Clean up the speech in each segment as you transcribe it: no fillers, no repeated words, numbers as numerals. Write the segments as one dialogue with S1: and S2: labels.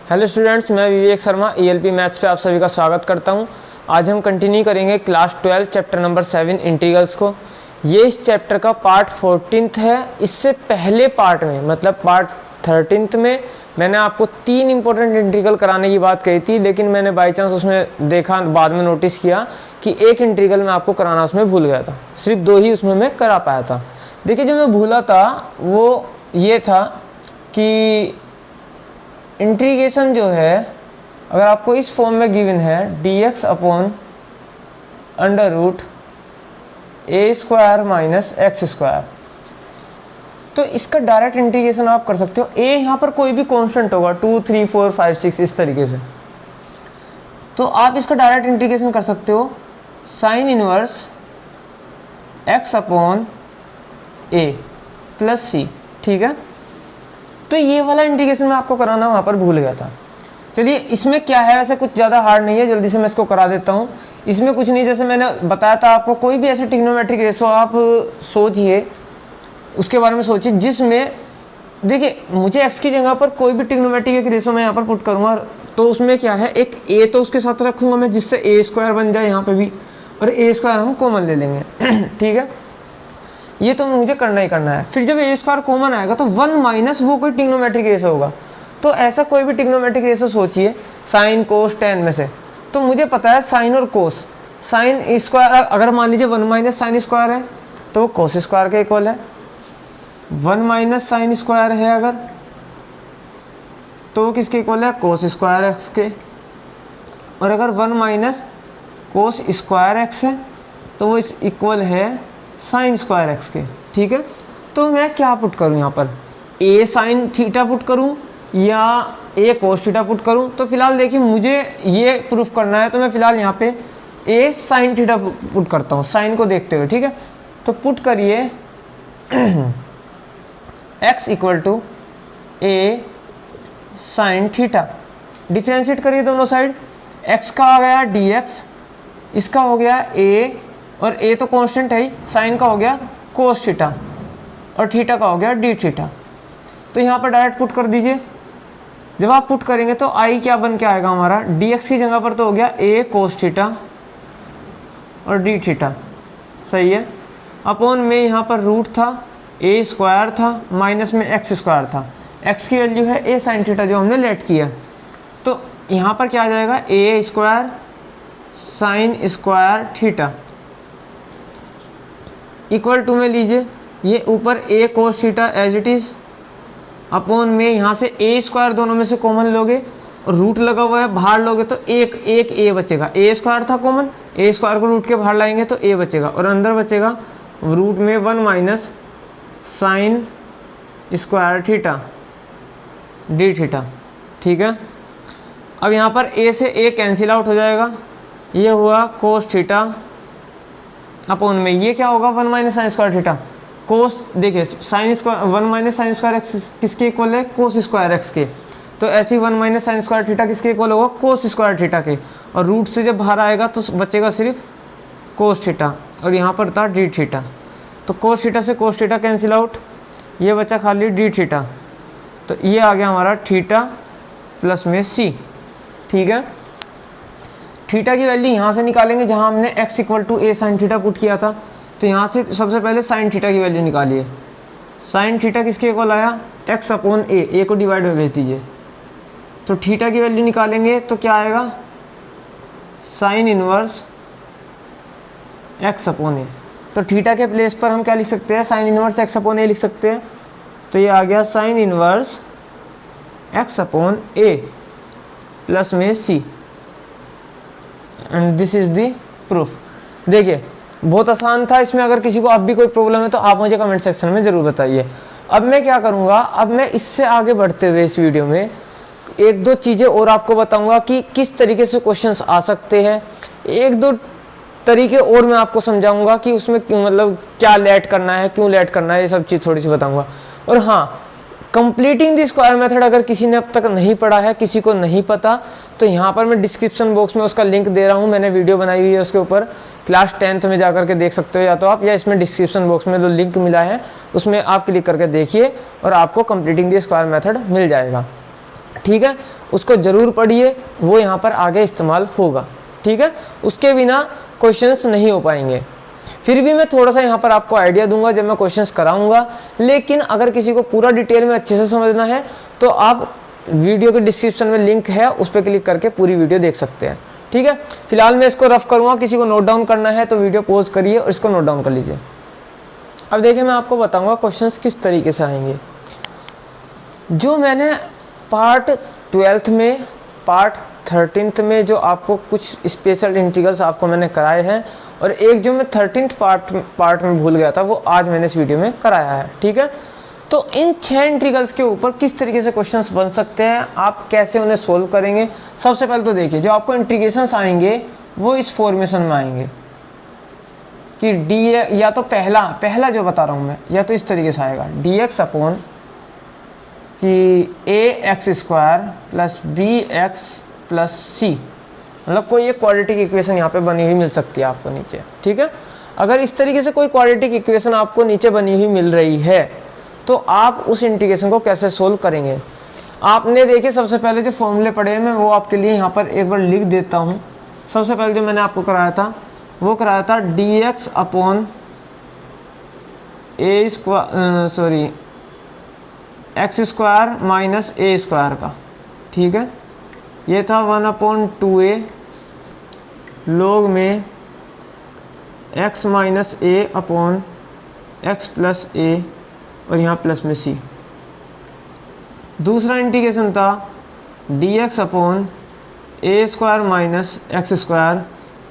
S1: Hello students, मैं Vivek Sharma ELP maths पे आप सभी का स्वागत करता हूं। आज हम कंटिन्यू करेंगे क्लास 12 चैप्टर नंबर 7 इंटीग्रल्स को। ये इस चैप्टर का पार्ट 14th है। इससे पहले पार्ट में मतलब पार्ट 13th में मैंने आपको 3 इंपॉर्टेंट इंटीग्रल कराने की बात कही थी, लेकिन मैंने बाई चांस उसमें देखा, बाद में नोटिस किया कि एक इंटीग्रल मैं आपको कराना उसमें भूल गया था। सिर्फ 2 ही उसमें मैं करा पाया था। देखिए, जो मैं भूला था वो ये था कि इंटीग्रेशन जो है, अगर आपको इस फॉर्म में गिवन है dx अपॉन अंडर रूट ए स्क्वायर माइनस एक्स स्क्वायर, तो इसका डायरेक्ट इंटीग्रेशन आप कर सकते हो। a यहाँ पर कोई भी कांस्टेंट होगा, 2, 3, 4, 5, 6 इस तरीके से, तो आप इसका डायरेक्ट इंटीग्रेशन कर सकते हो sine inverse x upon a plus C. ठीक है, तो ये वाला इंटीग्रेशन मैं आपको कराना वहाँ पर भूल गया था। चलिए, इसमें क्या है, वैसे कुछ ज़्यादा हार्ड नहीं है, जल्दी से मैं इसको करा देता हूँ। इसमें कुछ नहीं, जैसे मैंने बताया था आपको, कोई भी ऐसे ट्रिग्नोमेट्रिक रेशो आप सोचिए, उसके बारे में सोचिए जिसमें, देखिए, मुझे x की जगह पर कोई भी ट्रिग्नोमेट्रिक एक रेशो मैं यहाँ पर पुट करूँगा, तो उसमें क्या है, एक a तो उसके साथ रखूँगा मैं, जिससे a स्क्वायर बन जाए यहाँ पर भी, और a स्क्वायर हम कॉमन ले लेंगे। ठीक है, ये तो मुझे करना ही करना है। फिर जब ए स्क्वायर कॉमन आएगा तो 1 माइनस वो कोई ट्रिग्नोमेट्रिक रेशो होगा। तो ऐसा कोई भी ट्रिग्नोमेट्रिक रेशो सोचिए साइन कोस टेन में से, तो मुझे पता है साइन और कोस, साइन स्क्वायर अगर मान लीजिए 1 माइनस साइन स्क्वायर है तो वो कोस स्क्वायर के इक्वल है। 1 माइनस साइन स्क्वायर है अगर, तो वो किसके इक्वल है, कोस स्क्वायर एक्स के। और अगर 1 माइनस कोस स्क्वायर एक्स है तो वो इस इक्वल है साइन स्क्वायर एक्स के। ठीक है, तो मैं क्या पुट करूं यहाँ पर, ए साइन थीटा पुट करूं या ए कोस थीटा पुट करूं। तो फिलहाल देखिए, मुझे ये प्रूफ करना है, तो मैं फिलहाल यहाँ पे ए साइन थीटा पुट करता हूँ, साइन को देखते हुए। ठीक है, तो पुट करिए x equal to a sine theta, differentiate करिए दोनों साइड। एक्स का आ गया डी एक्स, इसका हो गया ए, और a तो कांस्टेंट है ही, साइन का हो गया कोस थीटा, और थीटा का हो गया डी थीटा। तो यहाँ पर डायरेक्ट पुट कर दीजिए। जब आप पुट करेंगे तो i क्या बन के आएगा हमारा, dx की जगह पर तो हो गया a कोस थीटा और डी थीटा, सही है, अपॉन में यहाँ पर रूट था, a स्क्वायर था, माइनस में x स्क्वायर था, x की वैल्यू है a साइन थीटा जो हमने लेट किया। तो यहाँ पर क्या आ जाएगा, a square sine square theta equal to में लीजिए, ये ऊपर a cos theta as it is, upon में यहाँ से a स्क्वायर दोनों में से कॉमन लोगे और रूट लगा हुआ है, बाहर लोगे तो एक a बचेगा, a स्क्वायर था कॉमन, a स्क्वायर को रूट के बाहर लाएंगे तो a बचेगा, और अंदर बचेगा रूट में 1 minus sine square theta D theta. ठीक है, अब यहाँ पर a से a कैंसिल आउट हो जाएगा, ये हुआ कोस थीटा, अपॉन में ये क्या होगा, 1 minus sine square theta cos. देखिए, sine square 1 minus sine square X किसके इक्वल है, कोस स्क्वायर एक्स के। तो ऐसे ही 1 माइनस साइन स्क्वायर थीटा किसके इक्वल होगा, कोस स्क्वायर थीटा के, और रूट से जब बाहर आएगा तो बचेगा सिर्फ कोस थीटा, और यहाँ पर था डी थीटा। तो कोस थीटा से कोस थीटा कैंसिल आउट, ये बचा खाली डी थीटा, तो ये आ गया हमारा थीटा प्लस में सी। ठीक है, थीटा की वैल्यू यहाँ से निकालेंगे जहाँ हमने x equal to a sine theta put किया था, तो यहाँ से सबसे पहले साइन थीटा की वैल्यू निकालिए। साइन थीटा किसके इक्वल आया, x अपॉन ए को डिवाइड में भेज दीजिए, तो थीटा की वैल्यू निकालेंगे तो क्या आएगा, साइन इनवर्स x अपॉन ए। तो थीटा के प्लेस पर हम क्या लिख सकते हैं, साइन इनवर्स x अपॉन ए लिख सकते हैं। तो ये आ गया साइन इनवर्स x अपॉन ए प्लस में c, and this is the proof. देखिए, बहुत आसान था। इसमें अगर किसी को अब भी कोई प्रॉब्लम है तो आप मुझे कमेंट सेक्शन में ज़रूर बताइए। अब मैं क्या करूँगा, अब मैं इससे आगे बढ़ते हुए इस वीडियो में 1-2 चीज़ें और आपको बताऊँगा कि किस तरीके से क्वेश्चंस आ सकते हैं। 1-2 तरीके और मैं आपको समझाऊँगा कि उसमें मतलब क्या लेट करना है, क्यों लेट करना है, ये सब चीज़ थोड़ी सी बताऊँगा। और हाँ, कंप्लीटिंग द स्क्वायर मेथड अगर किसी ने अब तक नहीं पढ़ा है, किसी को नहीं पता, तो यहाँ पर मैं डिस्क्रिप्शन बॉक्स में उसका लिंक दे रहा हूँ, मैंने वीडियो बनाई हुई है उसके ऊपर, क्लास 10th में जाकर के देख सकते हो या तो आप, या इसमें डिस्क्रिप्शन बॉक्स में जो लिंक मिला है उसमें आप क्लिक करके देखिए और आपको कंप्लीटिंग द स्क्वायर मेथड मिल जाएगा। ठीक है, उसको ज़रूर पढ़िए, वो यहाँ पर आगे इस्तेमाल होगा, ठीक है। उसके बिना क्वेश्चंस नहीं हो पाएंगे। फिर भी मैं थोड़ा सा यहाँ पर आपको आइडिया दूंगा जब मैं क्वेश्चंस कराऊंगा, लेकिन अगर किसी को पूरा डिटेल में अच्छे से समझना है तो आप वीडियो के डिस्क्रिप्शन में लिंक है, उस पर क्लिक करके पूरी वीडियो देख सकते हैं, ठीक है। फिलहाल मैं इसको रफ करूँगा, किसी को नोट डाउन करना है तो वीडियो पॉज करिए और इसको नोट डाउन कर लीजिए। अब देखिए मैं आपको बताऊँगा क्वेश्चंस किस तरीके से आएंगे। जो मैंने पार्ट 12th में, पार्ट 13th में जो आपको कुछ स्पेशल इंटीग्रल्स आपको मैंने कराए हैं, और एक जो मैं 13th पार्ट में भूल गया था वो आज मैंने इस वीडियो में कराया है, ठीक है। तो इन 6 इंटीग्रल्स के ऊपर किस तरीके से क्वेश्चंस बन सकते हैं, आप कैसे उन्हें सोल्व करेंगे। सबसे पहले तो देखिए जो आपको इंटीग्रेशंस आएंगे वो इस फॉर्मेशन में आएंगे कि डी, या तो पहला जो बता रहा हूँ मैं, या तो इस तरीके से आएगा dx अपॉन कि ax² plus bx plus c, मतलब कोई एक क्वाड्रेटिक इक्वेशन यहाँ पे बनी हुई मिल सकती है आपको नीचे, ठीक है। अगर इस तरीके से कोई क्वाड्रेटिक इक्वेशन आपको नीचे बनी हुई मिल रही है तो आप उस इंटीग्रेशन को कैसे सोल्व करेंगे। आपने देखिए सबसे पहले जो फॉर्मूले पढ़े हैं मैं वो आपके लिए यहाँ पर एक बार लिख देता हूँ। सबसे पहले जो मैंने आपको कराया था वो कराया था dx upon x² minus a² का, ठीक है। ये था 1/2a log में x minus a upon x plus a और यहाँ प्लस में c। दूसरा इंटीग्रेशन था dx upon a² minus x²,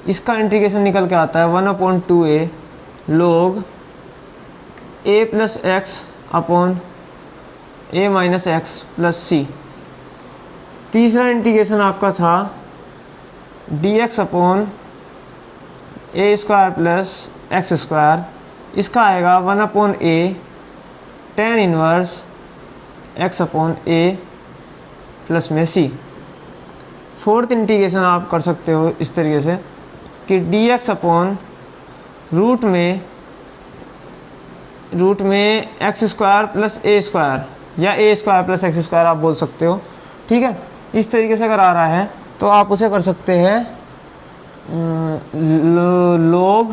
S1: इसका इंटीग्रेशन निकल के आता है 1/2a log a plus x upon a minus x plus c। तीसरा इंटीग्रेशन आपका था dx upon a² plus x², इसका आएगा 1/a tan inverse x upon a plus में c। फोर्थ इंटीग्रेशन आप कर सकते हो इस तरीके से कि dx अपॉन रूट में x² प्लस a² या a² प्लस x² आप बोल सकते हो, ठीक है। इस तरीके से अगर आ रहा है तो आप उसे कर सकते हैं log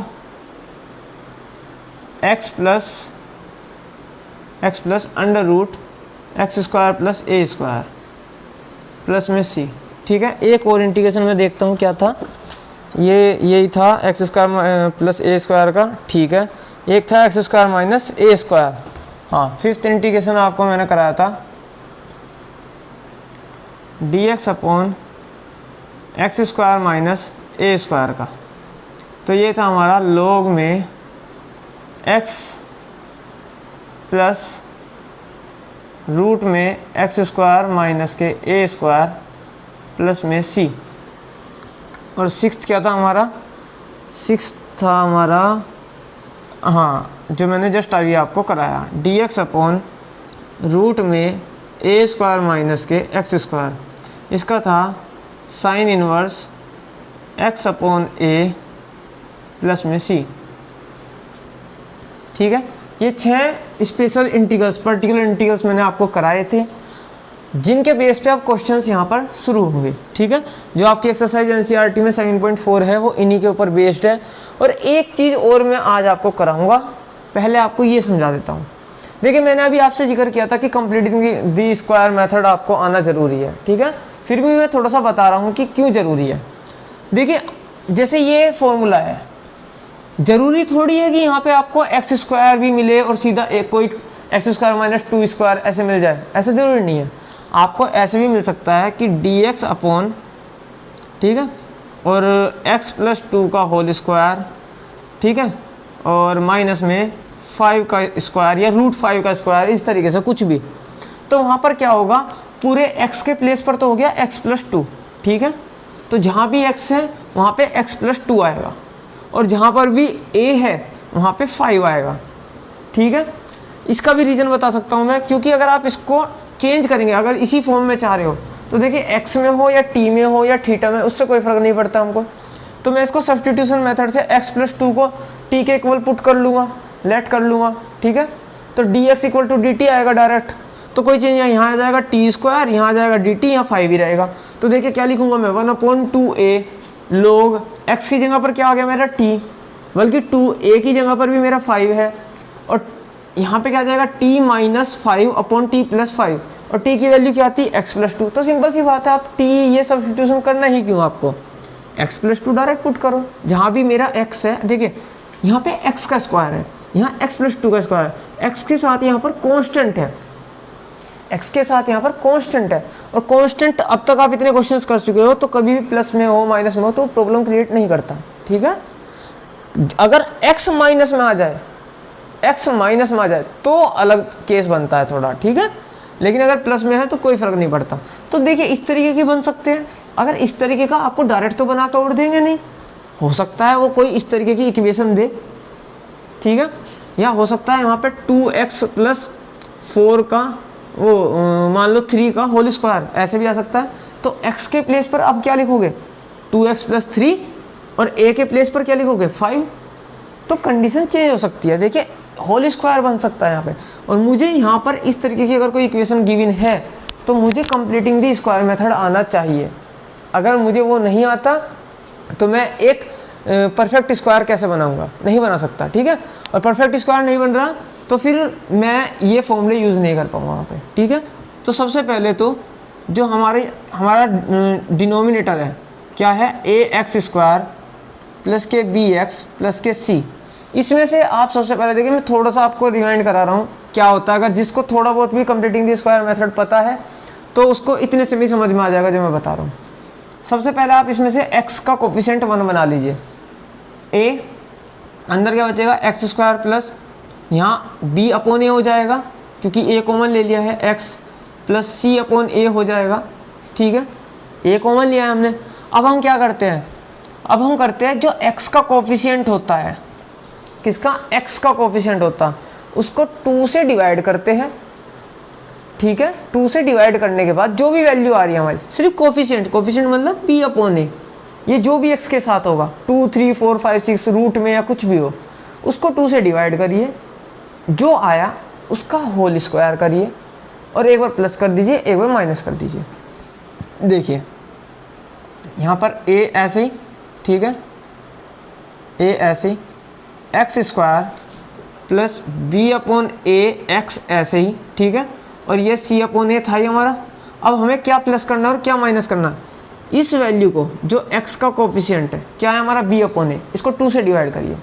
S1: x plus under root x² plus a² plus में c, ठीक है। एक और इंटीग्रेशन में देखता हूँ क्या था, यही था x² प्लस a² का, ठीक है। एक था x² माइनस a²। हाँ, फिफ्थ इंटीग्रेशन आपको मैंने कराया था dx upon x² minus a² का, तो ये था हमारा log में x प्लस रूट में x² माइनस के a² प्लस में c। और सिक्स्थ क्या था हमारा, सिक्स्थ था हमारा, हाँ, जो मैंने जस्ट अभी आपको कराया dx अपॉन रूट में a² माइनस के x², इसका था sign inverse x upon a plus में c, ठीक है। ये 6 स्पेशल इंटीग्रल्स, पर्टिकुलर इंटीग्रल्स मैंने आपको कराए थे, जिनके बेस पे आप क्वेश्चंस यहाँ पर शुरू होंगे, ठीक है। जो आपकी एक्सरसाइज एनसीईआरटी में 7.4 है वो इन्हीं के ऊपर बेस्ड है। और एक चीज़ और मैं आज आपको कराऊंगा, पहले आपको ये समझा देता हूँ। देखिए मैंने अभी आपसे जिक्र किया था कि कंप्लीटिंग दी स्क्वायर मेथड आपको आना ज़रूरी है, ठीक है। फिर भी मैं थोड़ा सा बता रहा हूँ कि क्यों ज़रूरी है। देखिए जैसे ये फॉर्मूला है, ज़रूरी थोड़ी है कि यहाँ पे आपको x² भी मिले और सीधा एक कोई x² माइनस 2² ऐसे मिल जाए, ऐसा ज़रूरी नहीं है। आपको ऐसे भी मिल सकता है कि dx अपॉन, ठीक है, और x प्लस 2 का होल स्क्वायर, ठीक है, और माइनस में 5 का स्क्वायर या रूट 5 का स्क्वायर, इस तरीके से कुछ भी। तो वहाँ पर क्या होगा, पूरे x के प्लेस पर तो हो गया x प्लस 2, ठीक है। तो जहाँ भी x है वहाँ पे x प्लस 2 आएगा, और जहाँ पर भी a है वहाँ पे 5 आएगा, ठीक है। इसका भी रीज़न बता सकता हूँ मैं, क्योंकि अगर आप इसको चेंज करेंगे, अगर इसी फॉर्म में चाह रहे हो तो देखिए x में हो या t में हो या थीटा में, उससे कोई फ़र्क नहीं पड़ता हमको। तो मैं इसको सब्स्टिट्यूशन मेथड से x प्लस 2 को t के इक्वल पुट कर लूँगा, लेट कर लूँगा, ठीक है। तो dx इक्वल टू dt आएगा डायरेक्ट। तो कोई चीज़ यहाँ आ जाएगा टी स्क्वायर, यहाँ आ जाएगा डी टी, यहाँ 5 ही रहेगा। तो देखिए क्या लिखूंगा मैं 1/2a log x की जगह पर क्या आ गया मेरा t, बल्कि 2a की जगह पर भी मेरा 5 है, और यहाँ पे क्या आ जाएगा t माइनस 5/t प्लस 5, और t की वैल्यू क्या आती है x प्लस 2। तो सिंपल सी बात है, आप t ये सब्स्टिट्यूशन करना ही क्यों, आपको x प्लस 2 डायरेक्ट पुट करो। जहाँ भी मेरा x है, देखिए यहाँ पे x का स्क्वायर है, यहाँ x प्लस 2 का स्क्वायर है, x के साथ यहाँ पर कॉन्स्टेंट है, x के साथ यहाँ पर कांस्टेंट है, और कांस्टेंट अब तक आप इतने क्वेश्चंस कर चुके हो, तो कभी भी प्लस में हो माइनस में हो तो प्रॉब्लम क्रिएट नहीं करता, ठीक है। अगर x माइनस में आ जाए, x माइनस में आ जाए तो अलग केस बनता है थोड़ा, ठीक है, लेकिन अगर प्लस में है तो कोई फर्क नहीं पड़ता। तो देखिए इस तरीके के बन सकते हैं। अगर इस तरीके का आपको डायरेक्ट तो बना कर उड़ देंगे नहीं, हो सकता है वो कोई इस तरीके की इक्वेशन दे, ठीक है, या हो सकता है यहाँ पे 2x प्लस 4 का वो मान लो 3 का होल स्क्वायर, ऐसे भी आ सकता है। तो x के प्लेस पर अब क्या लिखोगे 2x प्लस 3, और a के प्लेस पर क्या लिखोगे 5। तो कंडीशन चेंज हो सकती है, देखिए होल स्क्वायर बन सकता है यहाँ पे। और मुझे यहाँ पर इस तरीके की अगर कोई इक्वेशन गिवन है तो मुझे कंप्लीटिंग द स्क्वायर मेथड आना चाहिए। अगर मुझे वो नहीं आता तो मैं एक परफेक्ट स्क्वायर कैसे बनाऊंगा, नहीं बना सकता, ठीक है। और परफेक्ट स्क्वायर नहीं बन रहा तो फिर मैं ये फॉर्मूले यूज़ नहीं कर पाऊंगा वहाँ पे, ठीक है। तो सबसे पहले तो जो हमारा डिनोमिनेटर है क्या है, ए एक्स स्क्वायर प्लस के बी एक्स प्लस के सी। इसमें से आप सबसे पहले देखिए, मैं थोड़ा सा आपको रिमाइंड करा रहा हूँ क्या होता है। अगर जिसको थोड़ा बहुत भी कंप्लीटिंग द स्क्वायर मेथड पता है तो उसको इतने से भी समझ में आ जाएगा जो मैं बता रहा हूँ। सबसे पहले आप इसमें से x का कोफिशिएंट 1 बना लीजिए, a अंदर क्या बचेगा एक्स स्क्वायर प्लस यहाँ b अपॉन ए हो जाएगा क्योंकि a कॉमन ले लिया है, x प्लस c अपॉन ए हो जाएगा, ठीक है, a कॉमन लिया है हमने। अब हम क्या करते हैं, अब हम करते हैं जो x का कोफिशिएंट होता है, किसका, x का कोफिशिएंट होता है, उसको 2 से डिवाइड करते हैं, ठीक है। 2 से डिवाइड करने के बाद जो भी वैल्यू आ रही है हमारी, सिर्फ कोफिशिएंट मतलब b अपॉन ए, ये जो भी x के साथ होगा 2 3 4 5 6 रूट में या कुछ भी हो, उसको 2 से डिवाइड करिए, जो आया उसका होल स्क्वायर करिए, और एक बार प्लस कर दीजिए, एक बार माइनस कर दीजिए। देखिए यहाँ पर a ऐसे ही, ठीक है, a ऐसे ही, X square plus B upon A X ऐसे ही, ठीक है, और ये c अपॉन ए था ही हमारा। अब हमें क्या प्लस करना है और क्या माइनस करना है, इस वैल्यू को जो x का कोफिशिएंट है क्या है हमारा b अपॉन ए, इसको 2 से डिवाइड करिए,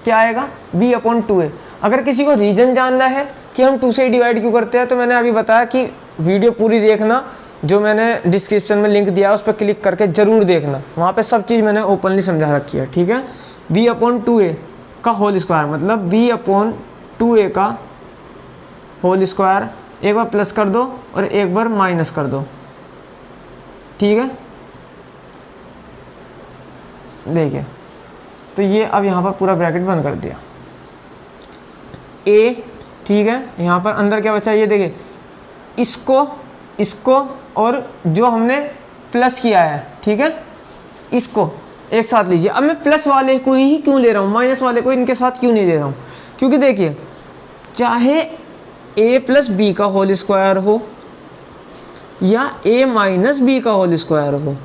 S1: क्या आएगा b अपॉन 2a। अगर किसी को रीजन जानना है कि हम 2 से डिवाइड क्यों करते हैं तो मैंने अभी बताया कि वीडियो पूरी देखना, जो मैंने डिस्क्रिप्शन में लिंक दिया है उस पर क्लिक करके ज़रूर देखना, वहाँ पे सब चीज़ मैंने ओपनली समझा रखी है, ठीक है। b अपॉन 2a का होल स्क्वायर मतलब b अपॉन 2a का होल स्क्वायर, एक बार प्लस कर दो और एक बार माइनस कर दो, ठीक है। देखिए तो ये अब यहाँ पर पूरा ब्रैकेट बंद कर दिया, a, ठीक है, यहाँ पर अंदर क्या बचा, ये देखिए इसको और जो हमने प्लस किया है, ठीक है, इसको एक साथ लीजिए। अब मैं प्लस वाले को ही क्यों ले रहा हूँ, माइनस वाले को इनके साथ क्यों नहीं ले रहा हूँ, क्योंकि देखिए चाहे a प्लस बी का होल स्क्वायर हो या a माइनस बी का होल स्क्वायर हो,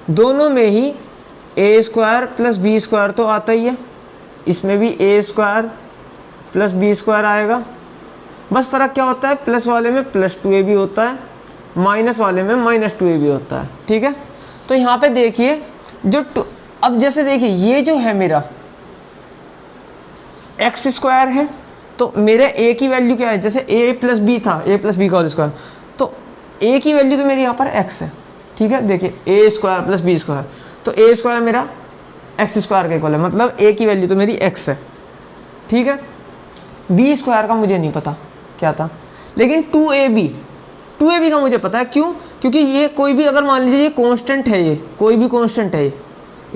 S1: दोनों में ही a square plus b square तो आता ही है, इसमें भी a square plus b square आएगा। बस फ़र्क क्या होता है, प्लस वाले में प्लस 2a भी होता है, माइनस वाले में माइनस 2a भी होता है, ठीक है। तो यहाँ पे देखिए जो अब जैसे देखिए ये जो है मेरा एक्स स्क्वायर है, तो मेरे a की वैल्यू क्या है, जैसे a प्लस बी था, a प्लस बी का होल स्क्वायर, तो a की वैल्यू तो मेरी यहाँ पर x है, ठीक है। देखिए a square plus b square, तो a स्क्वायर मेरा एक्स स्क्वायर का इक्वल है, मतलब a की वैल्यू तो मेरी x है, ठीक है। b स्क्वायर का मुझे नहीं पता क्या था, लेकिन 2ab का मुझे पता है, क्यों, क्योंकि ये कोई भी अगर मान लीजिए ये कांस्टेंट है, ये कोई भी कांस्टेंट है,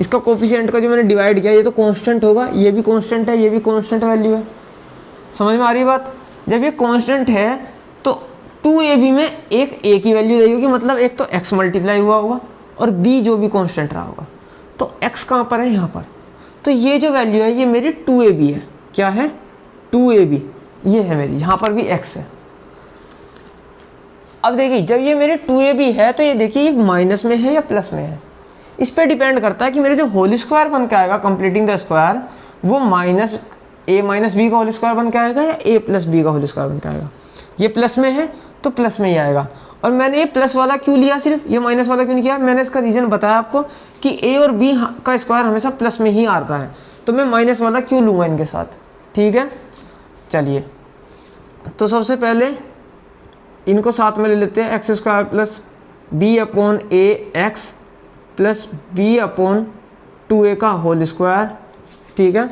S1: इसका कोफिशिएंट का जो मैंने डिवाइड किया ये तो कांस्टेंट होगा, ये भी कांस्टेंट है, ये भी कांस्टेंट वैल्यू है, समझ में आ रही है बात। जब ये कांस्टेंट है तो 2ab में एक a की वैल्यू रही होगी, मतलब एक तो x मल्टीप्लाई हुआ होगा और b जो भी कांस्टेंट रहा होगा, तो x कहाँ पर है, यहाँ पर। तो ये जो वैल्यू है ये मेरी 2ab है, क्या है 2ab, ये है मेरी, यहाँ पर भी x है। अब देखिए जब ये मेरे 2ab है तो ये देखिए ये माइनस में है या प्लस में है, इस पे डिपेंड करता है कि मेरे जो होल स्क्वायर बन के आएगा कंप्लीटिंग द स्क्वायर वो माइनस a माइनस बी का होल स्क्वायर बन के आएगा या a प्लस बी का होल स्क्वायर बन के आएगा। ये प्लस में है तो प्लस में ही आएगा। और मैंने ये प्लस वाला क्यों लिया, सिर्फ ये माइनस वाला क्यों नहीं किया, मैंने इसका रीज़न बताया आपको कि a और b का स्क्वायर हमेशा प्लस में ही आता है, तो मैं माइनस वाला क्यों लूँगा इनके साथ। ठीक है, चलिए तो सबसे पहले इनको साथ में ले लेते हैं, X square plus B upon A X plus B upon 2a का होल स्क्वायर। ठीक है,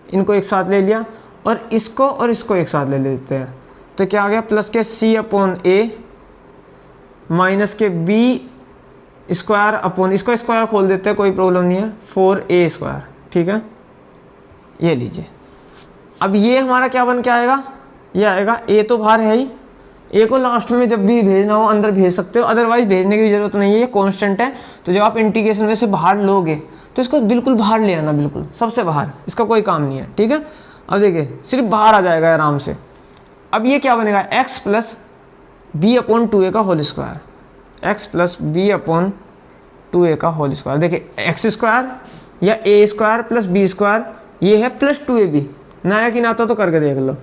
S1: इनको एक साथ ले लिया और इसको एक साथ ले लेते हैं, तो क्या आ गया प्लस के c अपॉन ए माइनस के b स्क्वायर अपॉन, इसको स्क्वायर खोल देते हैं कोई प्रॉब्लम नहीं है, 4a स्क्वायर। ठीक है, ये लीजिए। अब ये हमारा क्या बन के आएगा, ये आएगा a तो बाहर है ही, a को लास्ट में जब भी भेजना हो अंदर भेज सकते हो, अदरवाइज भेजने की ज़रूरत नहीं है, ये कांस्टेंट है। तो जब आप इंटीग्रेशन में से बाहर लोगे तो इसको बिल्कुल बाहर ले आना, बिल्कुल सबसे बाहर, इसका कोई काम नहीं है। ठीक है, अब देखिए सिर्फ बाहर आ जाएगा आराम से। अब ये क्या बनेगा, x plus B upon 2a का whole square, x plus B upon 2a का होल स्क्वायर। देखिए एक्स स्क्वायर या a square plus b square, ये है प्लस 2ab, नया कि नाता तो करके देख लो,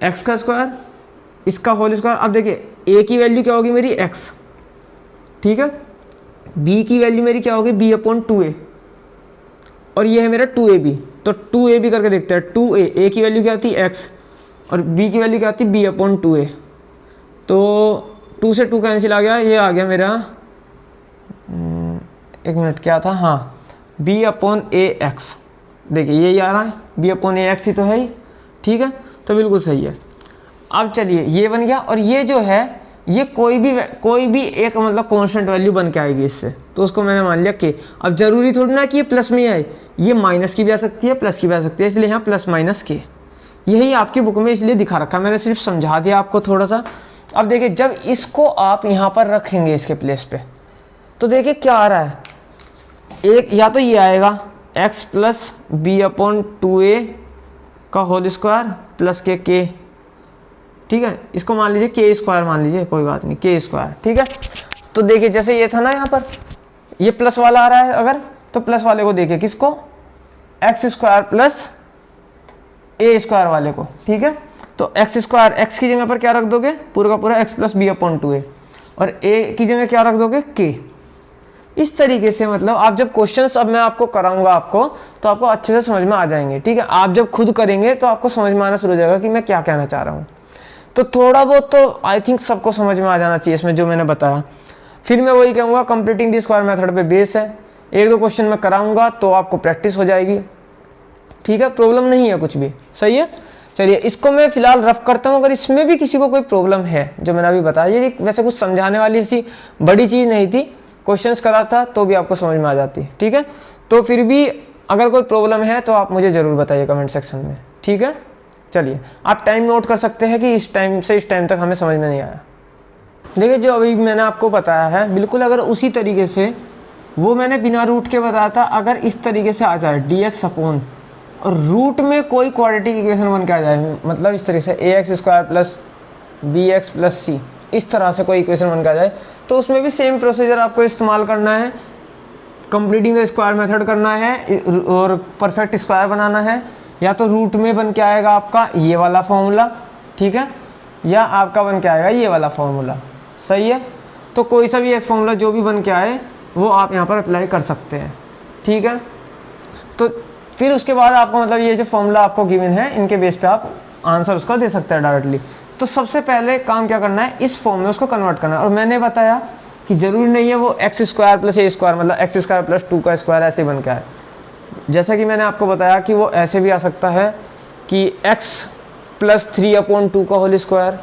S1: x का स्क्वायर इसका होल स्क्वायर। अब देखिए a की वैल्यू क्या होगी मेरी x, ठीक है, b की वैल्यू मेरी क्या होगी b अपॉन 2a, और ये है मेरा 2ab, तो 2ab करके देखते हैं। 2a, a की वैल्यू क्या आती है x और b की वैल्यू क्या आती है b अपॉन 2a, तो 2 से 2 कैंसिल आ गया, ये आ गया मेरा, एक मिनट क्या था, हाँ b अपॉन ए एक्स। देखिए यही आ रहा है, b अपॉन ए एक्स ही तो है ही। ठीक है, तो बिल्कुल सही है। अब चलिए ये बन गया, और ये जो है ये कोई भी एक मतलब कांस्टेंट वैल्यू बन के आएगी इससे, तो उसको मैंने मान लिया के। अब जरूरी थोड़ी ना कि ये प्लस में आए, ये माइनस की भी आ सकती है प्लस की भी आ सकती है, इसलिए यहाँ प्लस माइनस के, यही आपकी बुक में इसलिए दिखा रखा, मैंने सिर्फ समझा दिया आपको थोड़ा सा। अब देखिए जब इसको आप यहाँ पर रखेंगे इसके प्लेस पे, तो देखिए क्या आ रहा है, एक या तो ये आएगा x plus B upon 2a का होल स्क्वायर प्लस के। ठीक है, इसको मान लीजिए के स्क्वायर मान लीजिए, कोई बात नहीं, के स्क्वायर। ठीक है, तो देखिए जैसे ये था ना यहाँ पर ये प्लस वाला आ रहा है अगर, तो प्लस वाले को देखिए किसको, एक्स स्क्वायर प्लस ए स्क्वायर वाले को। ठीक है, तो एक्स स्क्वायर एक्स की जगह पर क्या रख दोगे, पूरा का पूरा x plus B upon 2a, और ए की जगह क्या रख दोगे के। इस तरीके से मतलब आप जब क्वेश्चंस अब मैं आपको कराऊंगा आपको, तो आपको अच्छे से समझ में आ जाएंगे। ठीक है, आप जब खुद करेंगे तो आपको समझ में आना शुरू हो जाएगा कि मैं क्या कहना चाह रहा हूँ। तो थोड़ा बहुत तो आई थिंक सबको समझ में आ जाना चाहिए इसमें जो मैंने बताया। फिर मैं वही कहूँगा, कंप्लीटिंग द स्क्वायर मेथड पे बेस है, एक दो क्वेश्चन मैं कराऊंगा तो आपको प्रैक्टिस हो जाएगी। ठीक है, प्रॉब्लम नहीं है कुछ भी, सही है। चलिए इसको मैं फिलहाल रफ करता हूँ, अगर इसमें भी किसी को कोई प्रॉब्लम है जो मैंने अभी बताया, ये वैसे कुछ समझाने वाली सी बड़ी चीज़ नहीं थी, क्वेश्चंस करा था तो भी आपको समझ में आ जाती है। ठीक है, तो फिर भी अगर कोई प्रॉब्लम है तो आप मुझे ज़रूर बताइए कमेंट सेक्शन में। ठीक है, चलिए आप टाइम नोट कर सकते हैं कि इस टाइम से इस टाइम तक हमें समझ में नहीं आया। देखिए जो अभी मैंने आपको बताया है बिल्कुल अगर उसी तरीके से, वो मैंने बिना रूट के बताया था, अगर इस तरीके से आ जाए dx अपॉन और रूट में कोई क्वाड्रेटिक इक्वेशन बन के आ जाए, मतलब इस तरीके से ax square plus B X plus C, इस तरह से कोई इक्वेशन बन के आ जाए, तो उसमें भी सेम प्रोसीजर आपको इस्तेमाल करना है, कंप्लीटिंग द स्क्वायर मेथड करना है और परफेक्ट स्क्वायर बनाना है। या तो रूट में बन के आएगा आपका ये वाला फॉर्मूला, ठीक है, या आपका बन के आएगा ये वाला फॉर्मूला, सही है। तो कोई सा भी एक फॉर्मूला जो भी बन के आए वो आप यहाँ पर अप्लाई कर सकते हैं। ठीक है, तो फिर उसके बाद आपको मतलब ये जो फॉर्मूला आपको गिवन है इनके बेस पे आप आंसर उसका दे सकते हैं डायरेक्टली। तो सबसे पहले काम क्या करना है, इस फॉर्म में उसको कन्वर्ट करना है। और मैंने बताया कि ज़रूरी नहीं है वो एक्स स्क्वायर प्लस ए स्क्वायर, मतलब एक्स स्क्वायर प्लस 2 का स्क्वायर ऐसे बन के आए। जैसा कि मैंने आपको बताया कि वो ऐसे भी आ सकता है कि x प्लस 3 अपॉन 2 का होल स्क्वायर,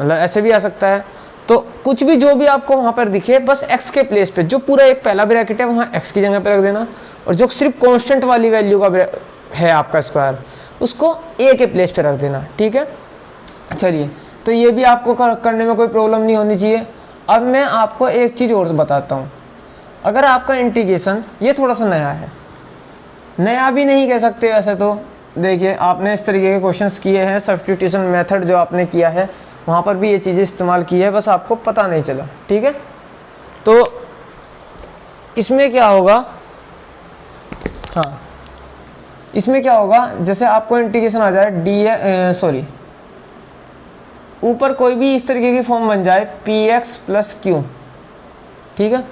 S1: मतलब ऐसे भी आ सकता है। तो कुछ भी जो भी आपको वहाँ पर दिखे, बस x के प्लेस पे जो पूरा एक पहला ब्रैकेट है वहाँ x की जगह पे रख देना, और जो सिर्फ कांस्टेंट वाली वैल्यू का है आपका स्क्वायर उसको a के प्लेस पे रख देना। ठीक है, चलिए तो ये भी आपको करने में कोई प्रॉब्लम नहीं होनी चाहिए। अब मैं आपको एक चीज़ और बताता हूँ, अगर आपका इंटीग्रेशन ये थोड़ा सा नया है, नया भी नहीं कह सकते वैसे तो, देखिए आपने इस तरीके के क्वेश्चंस किए हैं, सब्स्टिट्यूशन मेथड जो आपने किया है वहाँ पर भी ये चीज़ें इस्तेमाल की है, बस आपको पता नहीं चला। ठीक है, तो इसमें क्या होगा, हाँ इसमें क्या होगा, जैसे आपको इंटीग्रेशन आ जाए ऊपर कोई भी इस तरीके की फॉर्म बन जाए px प्लस क्यू। ठीक है,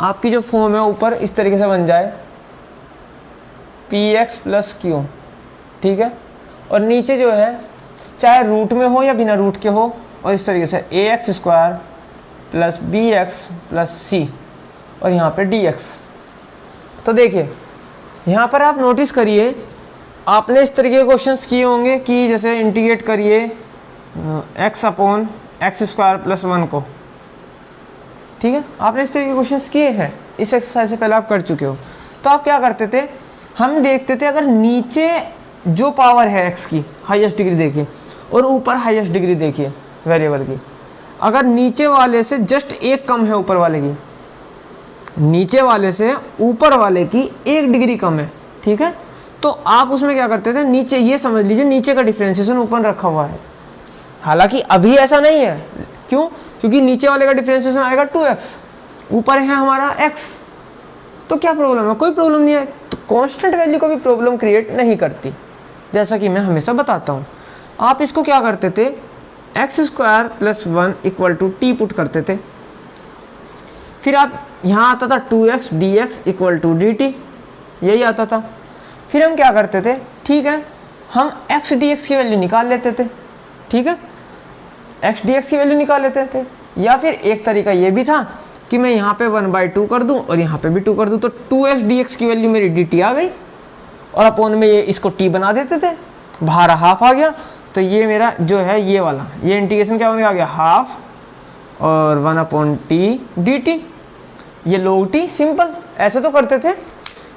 S1: आपकी जो फॉर्म है ऊपर इस तरीके से बन जाए px प्लस क्यू। ठीक है, और नीचे जो है चाहे रूट में हो या बिना रूट के हो, और इस तरीके से ax square plus bx plus c और यहाँ पे dx। तो देखिए यहाँ पर आप नोटिस करिए, आपने इस तरीके के क्वेश्चंस किए होंगे कि जैसे इंटीग्रेट करिए x upon x square plus 1 को। ठीक है, आपने इस तरीके के क्वेश्चंस किए हैं, इस एक्सरसाइज से पहले आप कर चुके हो। तो आप क्या करते थे, हम देखते थे अगर नीचे जो पावर है x की हाईएस्ट डिग्री देखिए और ऊपर हाईएस्ट डिग्री देखिए वेरिएबल की, अगर नीचे वाले से जस्ट एक कम है ऊपर वाले की, नीचे वाले से ऊपर वाले की 1 डिग्री कम है। ठीक है, तो आप उसमें क्या करते थे, नीचे ये समझ लीजिए नीचे का डिफरेंशिएशन ऊपर रखा हुआ है। हालांकि अभी ऐसा नहीं है, क्यों, क्योंकि नीचे वाले का डिफरेंशिएशन आएगा 2x, ऊपर है हमारा x। तो क्या प्रॉब्लम है, कोई प्रॉब्लम नहीं है। तो कांस्टेंट वैल्यू को भी प्रॉब्लम क्रिएट नहीं करती, जैसा कि मैं हमेशा बताता हूँ। आप इसको क्या करते थे, x square plus 1 equal to t put करते थे, फिर आप यहाँ आता था 2x dx equal to dt, यही आता था। फिर हम क्या करते थे, ठीक है, हम x dx की वैल्यू निकाल लेते थे। ठीक है, x dx की वैल्यू निकाल लेते थे, या फिर एक तरीका ये भी था कि मैं यहाँ पे 1/2 कर दूँ और यहाँ पे भी 2 कर दूँ, तो 2x dx की वैल्यू मेरी dt आ गई और अपॉन में ये इसको t बना देते थे, बाहर हाफ आ गया। तो ये मेरा जो है ये वाला, ये इंटीग्रेशन क्या होने आ गया, हाफ और 1/t dt, ये log t, सिंपल। ऐसे तो करते थे,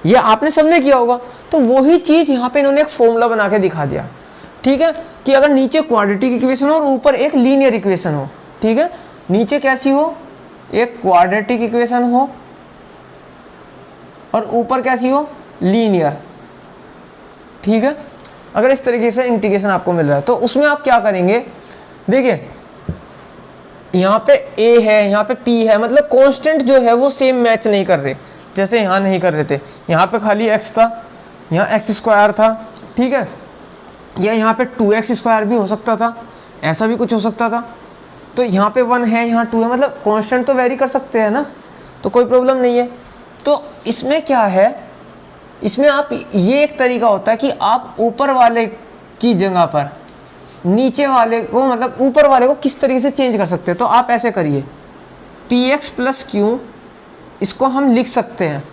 S1: ये आपने सबने किया होगा। तो वही चीज़ यहाँ पे इन्होंने एक फॉर्मूला बना के दिखा दिया। ठीक है, कि अगर नीचे क्वाड्रेटिक इक्वेशन हो और ऊपर एक लीनियर इक्वेशन हो। ठीक है, नीचे कैसी हो, एक क्वाड्रेटिक इक्वेशन हो और ऊपर कैसी हो, लीनियर। ठीक है, अगर इस तरीके से इंटीग्रेशन आपको मिल रहा है तो उसमें आप क्या करेंगे, देखिए यहाँ पे a है, यहाँ पे p है, मतलब कांस्टेंट जो है वो सेम मैच नहीं कर रहे, जैसे यहाँ नहीं कर रहे थे। यहाँ पे खाली x था, यहाँ x स्क्वायर था। ठीक है, या यहाँ पे 2x स्क्वायर भी हो सकता था, ऐसा भी कुछ हो सकता था। तो यहाँ पे 1 है, यहाँ 2 है, मतलब कांस्टेंट तो वेरी कर सकते हैं ना, तो कोई प्रॉब्लम नहीं है। तो इसमें क्या है, इसमें आप ये एक तरीका होता है कि आप ऊपर वाले की जगह पर नीचे वाले को, मतलब ऊपर वाले को किस तरीके से चेंज कर सकते हैं। तो आप ऐसे करिए, px प्लस क्यू, इसको हम लिख सकते हैं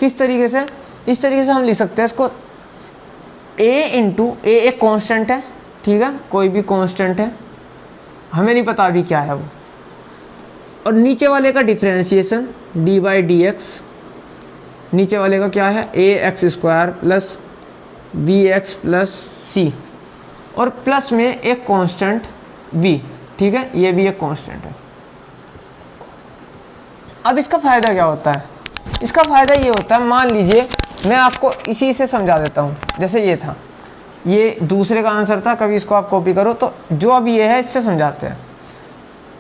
S1: किस तरीके से, इस तरीके से हम लिख सकते हैं इसको, a इंटू a एक कांस्टेंट है। ठीक है, कोई भी कांस्टेंट है, हमें नहीं पता अभी क्या है वो, और नीचे वाले का डिफरेंशिएशन d/dx, नीचे वाले का क्या है, ax square plus bx plus c, और प्लस में एक कांस्टेंट b। ठीक है, ये भी एक कांस्टेंट है। अब इसका फ़ायदा क्या होता है, इसका फ़ायदा ये होता है, मान लीजिए मैं आपको इसी से समझा देता हूँ। जैसे ये था, ये दूसरे का आंसर था, कभी इसको आप कॉपी करो, तो जो अब ये है इससे समझाते हैं।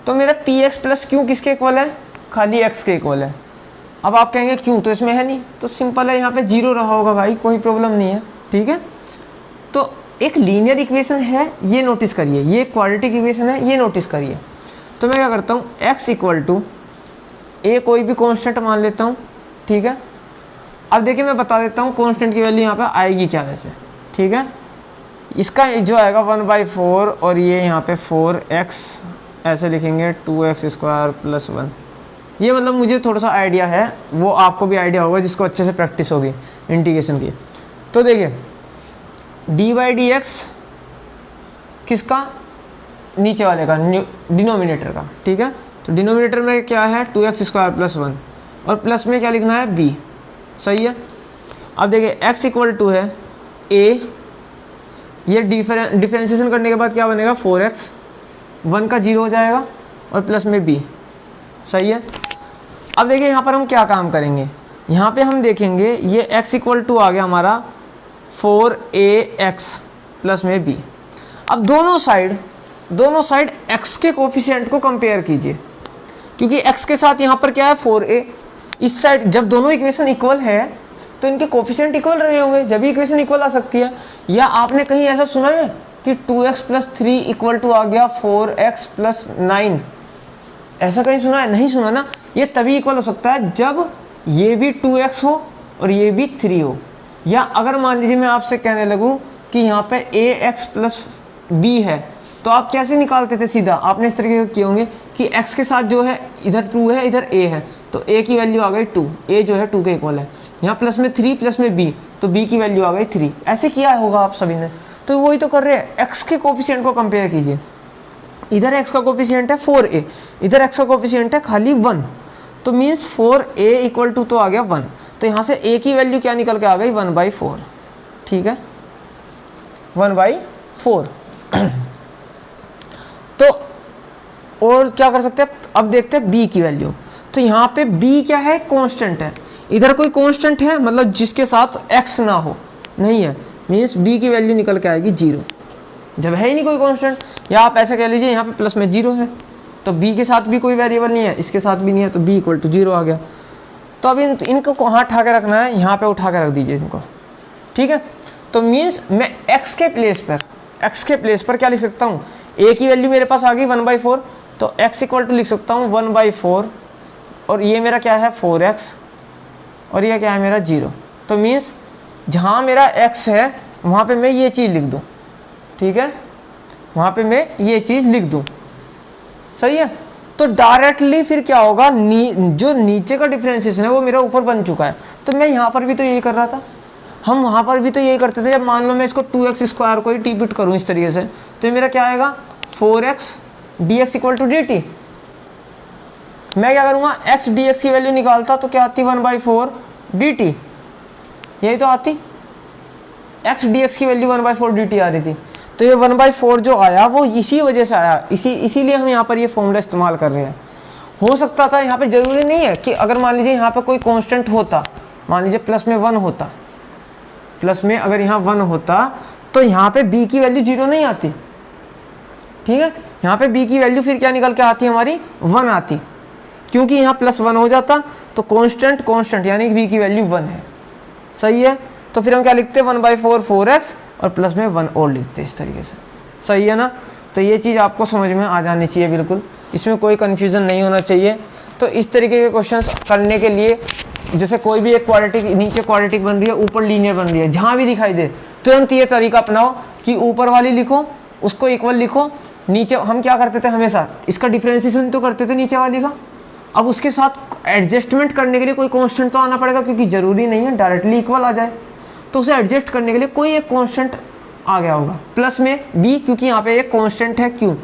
S1: तो मेरा px प्लस क्यू किसके इक्वल है, खाली x के इक्वल है। अब आप कहेंगे क्यों, तो इसमें है नहीं, तो सिंपल है, यहाँ पे 0 रहा होगा भाई, कोई प्रॉब्लम नहीं है। ठीक है, तो एक लीनियर इक्वेशन है, ये नोटिस करिए, ये क्वाड्रेटिक इक्वेशन है, ये नोटिस करिए। तो मैं क्या करता हूँ, x इक्वल टू a कोई भी कांस्टेंट मान लेता हूँ। ठीक है, अब देखिए मैं बता देता हूँ कांस्टेंट की वैल्यू यहाँ पे आएगी क्या वैसे। ठीक है, इसका जो आएगा 1/4 और ये यहाँ पे 4x, ऐसे लिखेंगे 2x स्क्वायर प्लस 1। ये मतलब मुझे थोड़ा सा आइडिया है, वो आपको भी आइडिया होगा जिसको अच्छे से प्रैक्टिस होगी इंटीग्रेशन की। तो देखिए d/dx किसका, नीचे वाले का, डिनोमिनेटर का। ठीक है, तो डिनोमिनेटर में क्या है, 2x स्क्वायर प्लस 1, और प्लस में क्या लिखना है, b। सही है, अब देखिए x इक्वल टू है a, ये डिफरेंशिएशन करने के बाद क्या बनेगा, 4x, 1 का 0 हो जाएगा और प्लस में b। सही है, अब देखिए यहाँ पर हम क्या काम करेंगे, यहाँ पे हम देखेंगे ये x इक्वल टू आ गया हमारा 4ax प्लस में b। अब दोनों साइड दोनों साइड x के कोफिशिएंट को कंपेयर कीजिए, क्योंकि x के साथ यहाँ पर क्या है 4a, इस साइड जब दोनों इक्वेशन इक्वल है तो इनके कोफिशिएंट इक्वल रहे होंगे, जब भी इक्वेशन इक्वल आ सकती है। या आपने कहीं ऐसा सुना है कि 2x + 3 इक्वल टू आ गया 4x + 9, ऐसा कहीं सुना है? नहीं सुना ना। ये तभी इक्वल हो सकता है जब ये भी 2x हो और ये भी 3 हो। या अगर मान लीजिए मैं आपसे कहने लगूँ कि यहाँ पे ax + b है, तो आप कैसे निकालते थे? सीधा आपने इस तरीके से किए होंगे कि x के साथ जो है इधर 2 है, इधर a है, तो a की वैल्यू आ गई 2, a जो है 2 के इक्वल है। यहाँ प्लस में 3 प्लस में b, तो b की वैल्यू आ गई 3। ऐसे किया होगा आप सभी ने, तो वही तो कर रहे हैं। x के कोफिशिएंट को कंपेयर कीजिए, इधर x का कोफिशिएंट है 4a, इधर x का कोफिशिएंट है खाली 1, तो मीन्स 4a इक्वल टू तो आ गया 1, तो यहाँ से a की वैल्यू क्या निकल के आ गई 1/4। ठीक है, 1/4। तो और क्या कर सकते हैं, अब देखते हैं b की वैल्यू। तो यहाँ पे b क्या है? कांस्टेंट है। इधर कोई कांस्टेंट है मतलब जिसके साथ x ना हो? नहीं है, मीन्स b की वैल्यू निकल के आएगी 0, जब है ही नहीं कोई कांस्टेंट। या आप ऐसा कह लीजिए यहाँ पे प्लस में 0 है, तो b के साथ भी कोई वेरिएबल नहीं है, इसके साथ भी नहीं है, तो b = 0 आ गया। तो अब इनको कहाँ उठा के रखना है? यहाँ पे उठा के रख दीजिए इनको। ठीक है, तो मीन्स मैं x के प्लेस पर क्या लिख सकता हूँ? a की वैल्यू मेरे पास आ गई 1/4, तो x = लिख सकता हूँ 1/4, और ये मेरा क्या है 4x, और ये क्या है मेरा 0। तो मीन्स जहाँ मेरा x है वहाँ पे मैं ये चीज़ लिख दूँ। ठीक है, वहाँ पे मैं ये चीज़ लिख दूँ, सही है। तो डायरेक्टली फिर क्या होगा, जो नीचे का डिफरेंशिएशन है वो मेरा ऊपर बन चुका है। तो मैं यहाँ पर भी तो यही कर रहा था, हम वहाँ पर भी तो यही करते थे। जब मान लो मैं इसको 2x² को ही टीपिट करूँ इस तरीके से, तो ये मेरा क्या आएगा 4x dx = dt। मैं क्या करूँगा, x dx की वैल्यू निकालता तो क्या आती 1/4 dt, यही तो आती, x dx की वैल्यू 1/4 dt आ रही थी। तो ये 1/4 जो आया वो इसी वजह से आया, इसीलिए हम यहाँ पर ये फॉर्मूला इस्तेमाल कर रहे हैं। हो सकता था यहाँ पे, ज़रूरी नहीं है कि अगर मान लीजिए यहाँ पे कोई कांस्टेंट होता, मान लीजिए प्लस में 1 होता, प्लस में अगर यहाँ 1 होता तो यहाँ पे b की वैल्यू 0 नहीं आती। ठीक है, यहाँ पे b की वैल्यू फिर क्या निकल के आती हमारी 1 आती, क्योंकि यहाँ +1 हो जाता तो कांस्टेंट यानी b की वैल्यू 1 है। सही है, तो फिर हम क्या लिखते हैं 1/4 4x और प्लस में 1 और लिखते हैं इस तरीके से। सही है ना। तो ये चीज़ आपको समझ में आ जानी चाहिए, बिल्कुल इसमें कोई कन्फ्यूज़न नहीं होना चाहिए। तो इस तरीके के क्वेश्चंस करने के लिए, जैसे कोई भी एक क्वाड्रेटिक, नीचे क्वाड्रेटिक बन रही है, ऊपर लीनियर बन रही है, जहाँ भी दिखाई दे तुरंत ये तरीका अपनाओ कि ऊपर वाली लिखो, उसको इक्वल लिखो, नीचे हम क्या करते थे हमेशा, इसका डिफ्रेंशिएशन तो करते थे नीचे वाली का, अब उसके साथ एडजस्टमेंट करने के लिए कोई कांस्टेंट तो आना पड़ेगा, क्योंकि ज़रूरी नहीं है डायरेक्टली इक्वल आ जाए, तो उसे एडजस्ट करने के लिए कोई एक कांस्टेंट आ गया होगा। प्लस में b, क्योंकि यहाँ पे एक कांस्टेंट है q।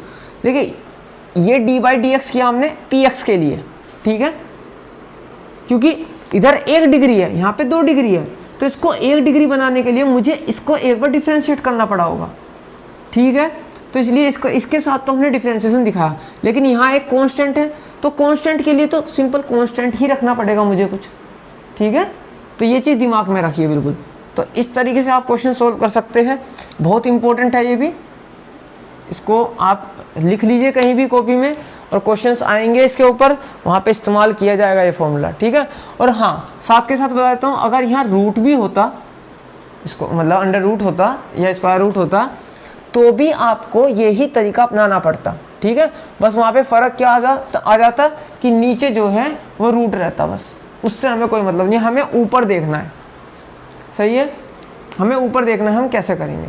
S1: देखिए ये d/dx किया हमने px के लिए, ठीक है, क्योंकि इधर 1 डिग्री है, यहाँ पे 2 डिग्री है, तो इसको 1 डिग्री बनाने के लिए मुझे इसको एक बार डिफ्रेंशिएट करना पड़ा होगा। ठीक है, तो इसलिए इसके साथ तो हमने डिफ्रेंशिएशन दिखाया, लेकिन यहाँ एक कांस्टेंट है, तो कांस्टेंट के लिए तो सिंपल कांस्टेंट ही रखना पड़ेगा मुझे कुछ। ठीक है, तो ये चीज़ दिमाग में रखिए बिल्कुल। तो इस तरीके से आप क्वेश्चन सोल्व कर सकते हैं, बहुत इंपॉर्टेंट है ये भी, इसको आप लिख लीजिए कहीं भी कॉपी में, और क्वेश्चंस आएंगे इसके ऊपर, वहाँ पे इस्तेमाल किया जाएगा ये फॉर्मूला। ठीक है, और हाँ साथ के साथ बता देता हूँ, अगर यहाँ रूट भी होता, इसको मतलब अंडर रूट होता या स्क्वायर रूट होता, तो भी आपको यही तरीका अपनाना पड़ता। ठीक है, बस वहाँ पे फ़र्क क्या आ जाता कि नीचे जो है वो रूट रहता, बस उससे हमें कोई मतलब नहीं, हमें ऊपर देखना है। सही है, हमें ऊपर देखना है हम कैसे करेंगे,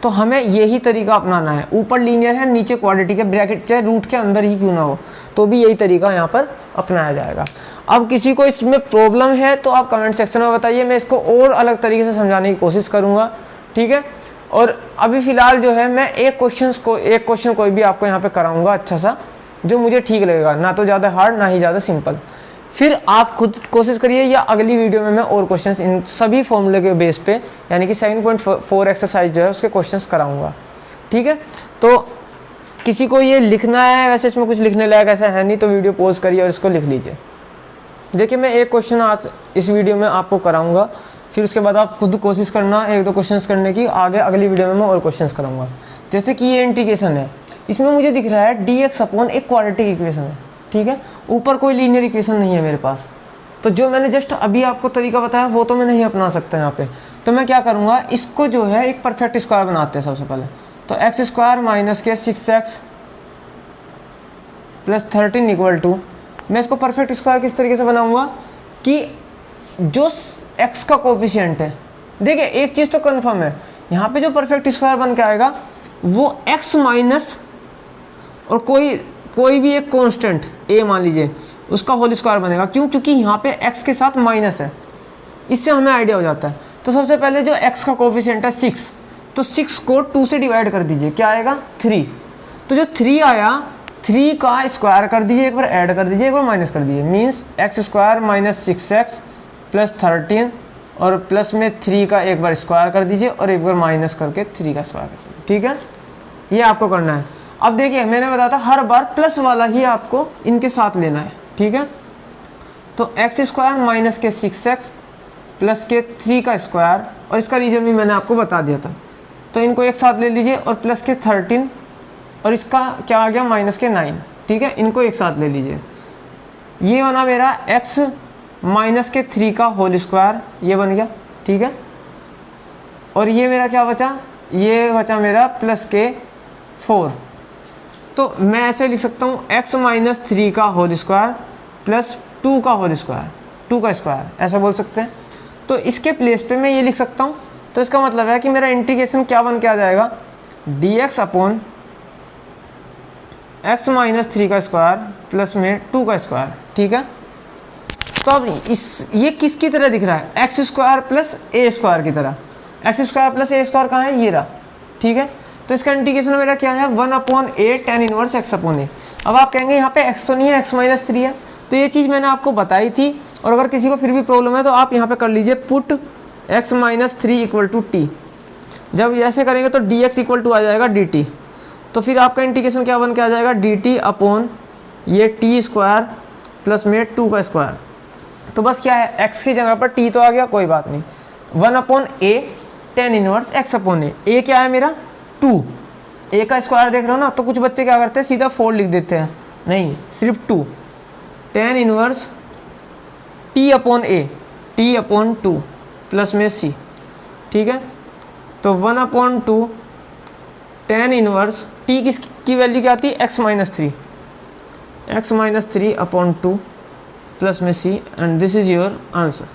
S1: तो हमें यही तरीका अपनाना है। ऊपर लीनियर है, नीचे क्वाड्रेटिक है, ब्रैकेट चाहे रूट के अंदर ही क्यों ना हो, तो भी यही तरीका यहाँ पर अपनाया जाएगा। अब किसी को इसमें प्रॉब्लम है तो आप कमेंट सेक्शन में बताइए, मैं इसको और अलग तरीके से समझाने की कोशिश करूँगा। ठीक है, और अभी फ़िलहाल जो है मैं एक क्वेश्चन कोई भी आपको यहाँ पर कराऊँगा अच्छा सा, जो मुझे ठीक लगेगा, ना तो ज़्यादा हार्ड ना ही ज़्यादा सिंपल। फिर आप खुद कोशिश करिए, या अगली वीडियो में मैं और क्वेश्चंस इन सभी फॉर्मूले के बेस पे, यानी कि 7.4 एक्सरसाइज जो है उसके क्वेश्चंस कराऊंगा। ठीक है, तो किसी को ये लिखना है, वैसे इसमें कुछ लिखने लायक ऐसा है नहीं, तो वीडियो पॉज करिए और इसको लिख लीजिए। देखिए मैं एक क्वेश्चन आज इस वीडियो में आपको कराऊँगा, फिर उसके बाद आप खुद कोशिश करना 1-2 क्वेश्चन करने की, आगे अगली वीडियो में मैं और क्वेश्चन कराऊँगा। जैसे कि ये इंटीग्रेशन है, इसमें मुझे दिख रहा है dx अपॉन एक क्वाड्रेटिक इक्वेशन है, ठीक है, ऊपर कोई लीनियर इक्वेशन नहीं है मेरे पास। तो जो मैंने जस्ट अभी आपको तरीका बताया वो तो मैं नहीं अपना सकता यहाँ पे। तो मैं क्या करूँगा, इसको जो है एक परफेक्ट स्क्वायर बनाते हैं सबसे पहले। तो एक्स स्क्वायर माइनस के 6x प्लस 13 इक्वल टू, मैं इसको परफेक्ट स्क्वायर किस तरीके से बनाऊंगा कि जो x का कोफिशिएंट है, देखिए एक चीज़ तो कन्फर्म है, यहाँ पे जो परफेक्ट स्क्वायर बन के आएगा वो x माइनस और कोई भी एक कांस्टेंट a मान लीजिए उसका होल स्क्वायर बनेगा। क्यों? क्योंकि यहाँ पे x के साथ माइनस है, इससे हमें आइडिया हो जाता है। तो सबसे पहले जो x का कोफिशिएंट है 6, तो 6 को 2 से डिवाइड कर दीजिए, क्या आएगा 3। तो जो 3 आया, 3 का स्क्वायर कर दीजिए, एक बार ऐड कर दीजिए, एक बार माइनस कर दीजिए, means x square minus 6x plus 13 और प्लस में 3 का एक बार स्क्वायर कर दीजिए और एक बार माइनस करके 3 का स्क्वायर कर दीजिए, ठीक है। ये आपको करना है। अब देखिए मैंने बताया था हर बार प्लस वाला ही आपको इनके साथ लेना है, ठीक है। तो एक्स स्क्वायर माइनस के 6x प्लस के 3 का स्क्वायर, और इसका रीजन भी मैंने आपको बता दिया था। तो इनको एक साथ ले लीजिए और प्लस के 13 और इसका क्या आ गया माइनस के 9, ठीक है, इनको एक साथ ले लीजिए। ये बना मेरा x माइनस के 3 का होल स्क्वायर, ये बन गया, ठीक है। और ये मेरा क्या बचा, ये बचा मेरा प्लस के 4। तो मैं ऐसे लिख सकता हूँ x माइनस 3 का होल स्क्वायर प्लस 2 का होल स्क्वायर, 2 का स्क्वायर, ऐसा बोल सकते हैं। तो इसके प्लेस पे मैं ये लिख सकता हूँ। तो इसका मतलब है कि मेरा इंटीग्रेशन क्या बन के आ जाएगा, dx अपॉन x माइनस 3 का स्क्वायर प्लस में 2 का स्क्वायर, ठीक है। तो अब ये किसकी तरह दिख रहा है, एक्स स्क्वायर प्लस ए स्क्वायर की तरह। एक्स स्क्वायर प्लस ए स्क्वायर कहाँ है, ये रहा, ठीक है। तो इसका इंटीग्रेशन मेरा क्या है, 1 अपॉन ए tan इनवर्स x अपॉन ए। अब आप कहेंगे यहाँ पे x तो नहीं है, x माइनस 3 है। तो ये चीज़ मैंने आपको बताई थी, और अगर किसी को फिर भी प्रॉब्लम है तो आप यहाँ पे कर लीजिए put x minus 3 equal to t. जब ऐसे करेंगे तो dx इक्वल टू आ जाएगा dt। तो फिर आपका इंटीग्रेशन क्या बन के आ जाएगा, dt अपॉन ये टी स्क्वायर प्लस में 2 का स्क्वायर। तो बस क्या है, x की जगह पर t तो आ गया, कोई बात नहीं। 1 upon a tan inverse x upon A क्या है मेरा 2, a का स्क्वायर देख रहे हो ना। तो कुछ बच्चे क्या करते हैं, सीधा 4 लिख देते हैं, नहीं सिर्फ 2 tan इनवर्स t अपॉन ए, t अपॉन 2 प्लस में c, ठीक है। तो 1 अपॉन 2 tan इनवर्स t की वैल्यू क्या आती है, x माइनस 3 अपॉन 2 प्लस में c, and this is your answer.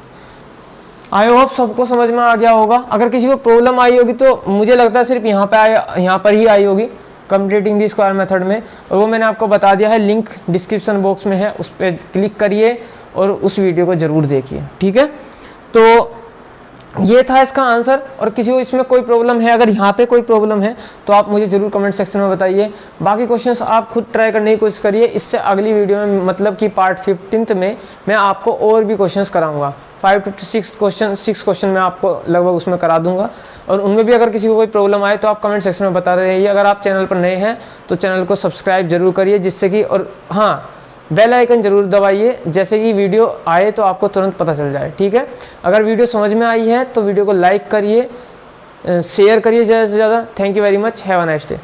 S1: I hope सबको समझ में आ गया होगा। अगर किसी को प्रॉब्लम आई होगी तो मुझे लगता है सिर्फ यहाँ पर ही आई होगी, कंप्लीटिंग दी स्क्वायर मेथड में, और वो मैंने आपको बता दिया है, लिंक डिस्क्रिप्शन बॉक्स में है, उस पर क्लिक करिए और उस वीडियो को ज़रूर देखिए, ठीक है। तो ये था इसका आंसर। और किसी को इसमें कोई प्रॉब्लम है, अगर यहाँ पे कोई प्रॉब्लम है तो आप मुझे ज़रूर कमेंट सेक्शन में बताइए। बाकी क्वेश्चंस आप खुद ट्राई करने की कोशिश करिए। इससे अगली वीडियो में, मतलब कि पार्ट 15 में, मैं आपको और भी क्वेश्चंस कराऊंगा। 5 to 6 क्वेश्चन मैं आपको लगभग उसमें करा दूंगा, और उनमें भी अगर किसी को कोई प्रॉब्लम आए तो आप कमेंट सेक्शन में बता रहिए। अगर आप चैनल पर नए हैं तो चैनल को सब्सक्राइब जरूर करिए, जिससे कि, और हाँ, बेल आइकन जरूर दबाइए, जैसे कि वीडियो आए तो आपको तुरंत पता चल जाए, ठीक है। अगर वीडियो समझ में आई है तो वीडियो को लाइक करिए, शेयर करिए ज़्यादा से ज़्यादा। Thank you very much, have a nice day.